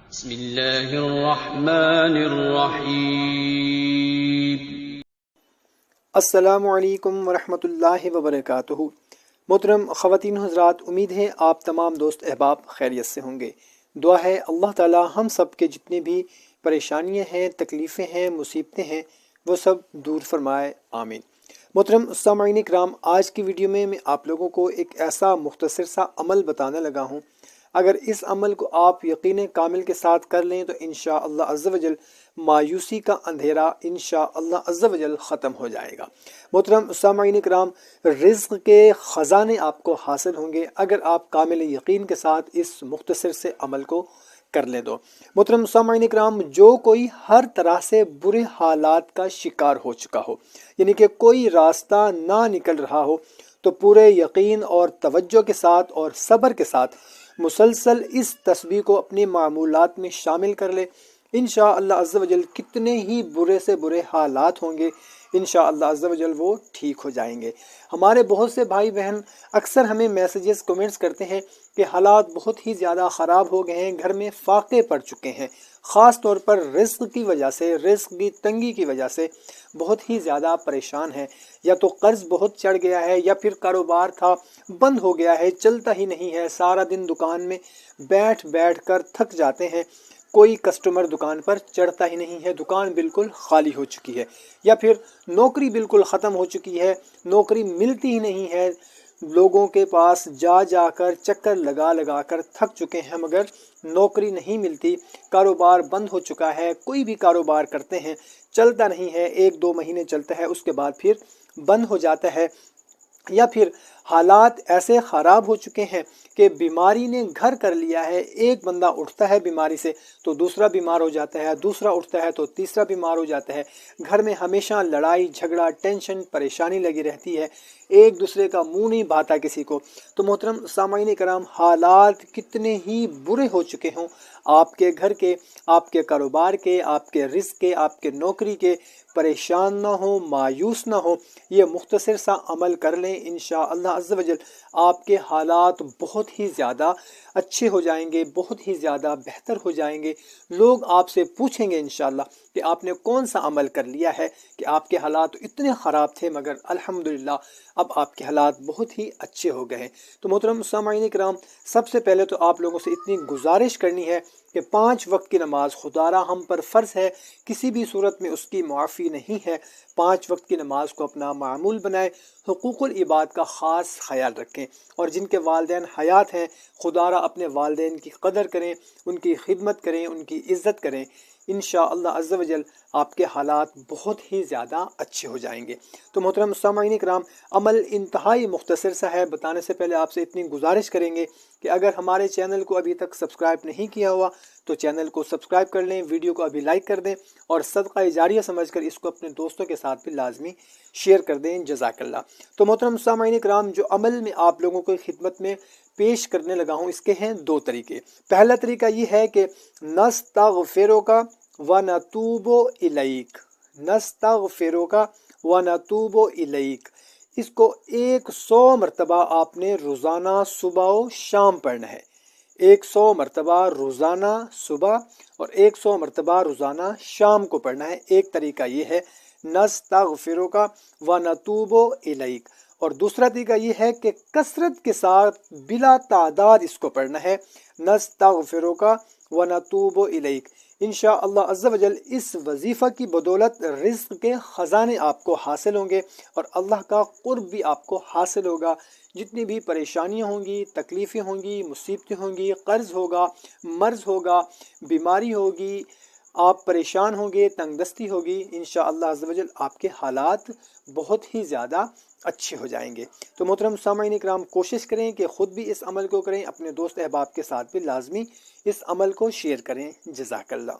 بسم اللہ الرحمن الرحیم۔ السلام علیکم ورحمۃ اللہ وبرکاتہ۔ محترم خواتین و حضرات، امید ہے آپ تمام دوست احباب خیریت سے ہوں گے۔ دعا ہے اللہ تعالی ہم سب کے جتنے بھی پریشانیاں ہیں، تکلیفیں ہیں، مصیبتیں ہیں، وہ سب دور فرمائے، آمین۔ محترم سامعین کرام، آج کی ویڈیو میں آپ لوگوں کو ایک ایسا مختصر سا عمل بتانے لگا ہوں، اگر اس عمل کو آپ یقین کامل کے ساتھ کر لیں تو انشاءاللہ عز و جل مایوسی کا اندھیرا انشاءاللہ عز و جل ختم ہو جائے گا۔ محترم سامعین کرام، رزق کے خزانے آپ کو حاصل ہوں گے اگر آپ کامل یقین کے ساتھ اس مختصر سے عمل کو کر لیں تو۔ محترم سامعین کرام، جو کوئی ہر طرح سے برے حالات کا شکار ہو چکا ہو، یعنی کہ کوئی راستہ نہ نکل رہا ہو، تو پورے یقین اور توجہ کے ساتھ اور صبر کے ساتھ مسلسل اس تسبیح کو اپنی معمولات میں شامل کر لے۔ انشاءاللہ عز و جل کتنے ہی برے سے برے حالات ہوں گے، انشاءاللہ عز و جل وہ ٹھیک ہو جائیں گے۔ ہمارے بہت سے بھائی بہن اکثر ہمیں میسیجز کمنٹس کرتے ہیں کہ حالات بہت ہی زیادہ خراب ہو گئے ہیں، گھر میں فاقے پڑ چکے ہیں، خاص طور پر رزق کی وجہ سے، رزق کی تنگی کی وجہ سے بہت ہی زیادہ پریشان ہیں، یا تو قرض بہت چڑھ گیا ہے، یا پھر کاروبار تھا بند ہو گیا ہے، چلتا ہی نہیں ہے، سارا دن دکان میں بیٹھ بیٹھ کر تھک جاتے ہیں، کوئی کسٹمر دکان پر چڑھتا ہی نہیں ہے، دکان بالکل خالی ہو چکی ہے، یا پھر نوکری بالکل ختم ہو چکی ہے، نوکری ملتی ہی نہیں ہے، لوگوں کے پاس جا جا کر چکر لگا لگا کر تھک چکے ہیں مگر نوکری نہیں ملتی، کاروبار بند ہو چکا ہے، کوئی بھی کاروبار کرتے ہیں چلتا نہیں ہے، 1-2 مہینے چلتا ہے، اس کے بعد پھر بند ہو جاتا ہے، یا پھر حالات ایسے خراب ہو چکے ہیں کہ بیماری نے گھر کر لیا ہے، ایک بندہ اٹھتا ہے بیماری سے تو دوسرا بیمار ہو جاتا ہے، دوسرا اٹھتا ہے تو تیسرا بیمار ہو جاتا ہے، گھر میں ہمیشہ لڑائی جھگڑا ٹینشن پریشانی لگی رہتی ہے، ایک دوسرے کا منہ نہیں بھاتا کسی کو۔ تو محترم سامعین کرام، حالات کتنے ہی برے ہو چکے ہوں، آپ کے گھر کے، آپ کے کاروبار کے، آپ کے رزق کے، آپ کے نوکری کے، پریشان نہ ہو، مایوس نہ ہو، یہ مختصر سا عمل کر لیں، انشاءاللہ عز و جل آپ کے حالات بہت ہی زیادہ اچھے ہو جائیں گے، بہت ہی زیادہ بہتر ہو جائیں گے۔ لوگ آپ سے پوچھیں گے انشاءاللہ کہ آپ نے کون سا عمل کر لیا ہے کہ آپ کے حالات اتنے خراب تھے مگر الحمدللہ اب آپ کے حالات بہت ہی اچھے ہو گئے ہیں۔ تو محترم سامعین کرام، سب سے پہلے تو آپ لوگوں سے اتنی گزارش کرنی ہے کہ 5 وقت کی نماز خدارہ ہم پر فرض ہے، کسی بھی صورت میں اس کی معافی نہیں ہے۔ 5 وقت کی نماز کو اپنا معمول بنائیں، حقوق العباد کا خاص خیال رکھیں، اور جن کے والدین حیات ہیں خدارہ اپنے والدین کی قدر کریں، ان کی خدمت کریں، ان کی عزت کریں، انشاءاللہ عز و جل آپ کے حالات بہت ہی زیادہ اچھے ہو جائیں گے۔ تو محترم سامعین کرام، عمل انتہائی مختصر سا ہے، بتانے سے پہلے آپ سے اتنی گزارش کریں گے کہ اگر ہمارے چینل کو ابھی تک سبسکرائب نہیں کیا ہوا تو چینل کو سبسکرائب کر لیں، ویڈیو کو ابھی لائک کر دیں، اور صدقہ جاریہ سمجھ کر اس کو اپنے دوستوں کے ساتھ بھی لازمی شیئر کر دیں، جزاک اللہ۔ تو محترم سامعین کرام، جو عمل میں آپ لوگوں کو خدمت میں پیش کرنے لگا ہوں، اس کے ہیں 2 طریقے۔ پہلا طریقہ یہ ہے کہ نستغفرک ونتوب الیک، نستغفرک ونتوب الیک، اس کو 100 مرتبہ آپ نے روزانہ صبح و شام پڑھنا ہے، 100 مرتبہ روزانہ صبح اور 100 مرتبہ روزانہ شام کو پڑھنا ہے۔ ایک طریقہ یہ ہے نستغفرک ونتوب الیک، اور دوسرا طریقہ یہ ہے کہ کثرت کے ساتھ بلا تعداد اس کو پڑھنا ہے، نستغفرک ونتوب الیک۔ انشاءاللہ عز و جل اس وظیفہ کی بدولت رزق کے خزانے آپ کو حاصل ہوں گے، اور اللہ کا قرب بھی آپ کو حاصل ہوگا۔ جتنی بھی پریشانیاں ہوں گی، تکلیفیں ہوں گی، مصیبتیں ہوں گی، قرض ہوگا، مرض ہوگا، بیماری ہوگی، آپ پریشان ہوں گے، تنگ دستی ہوگی، انشاءاللہ عز و جل آپ کے حالات بہت ہی زیادہ اچھے ہو جائیں گے۔ تو محترم سامعین کرام، کوشش کریں کہ خود بھی اس عمل کو کریں، اپنے دوست احباب کے ساتھ بھی لازمی اس عمل کو شیئر کریں، جزاک اللہ۔